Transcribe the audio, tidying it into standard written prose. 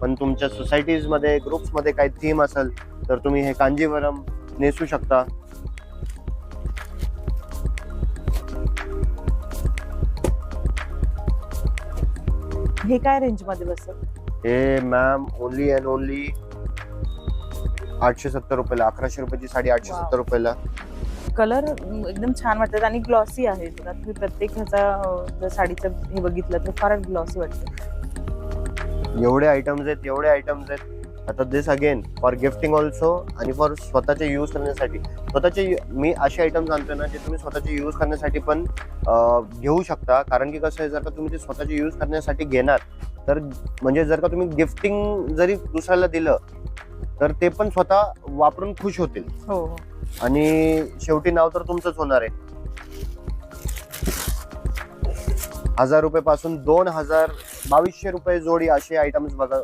पण तुमच्या सोसायटीज मध्ये ग्रुप्स मध्ये काही थीम असेल तर तुम्ही हे कांजीवरम नेसू शकता. हे काय रेंज मध्ये बसेल? हे मॅम ओनली अँड ओनली 870 रुपयाला. 1100 रुपयाची साडी 870 रुपयाला. कलर एकदम छान वाटतात आणि ग्लॉसी आहे. तुम्ही प्रत्येक ह्याचा जर साडीचं हे बघितलं तर फार ग्लॉसी वाटतं. एवढे आयटम्स आहेत. आता दिस अगेन फॉर गिफ्टिंग ऑल्सो आणि फॉर स्वतःचे यूज करण्यासाठी. मी असे आयटम्स आणतो ना जे तुम्ही स्वतःचे यूज करण्यासाठी पण घेऊ शकता. कारण की कसं आहे, जर का तुम्ही ते स्वतःचे यूज करण्यासाठी घेणार तर म्हणजे जर का तुम्ही गिफ्टिंग जरी दुसऱ्याला दिलं तर ते पण स्वतः वापरून खुश होतील. हो. आणि शेवटी नाव तर तुमचंच होणार आहे. 1000 रुपये पासून 2000 2200 रुपये जोडी असे आयटम्स बघा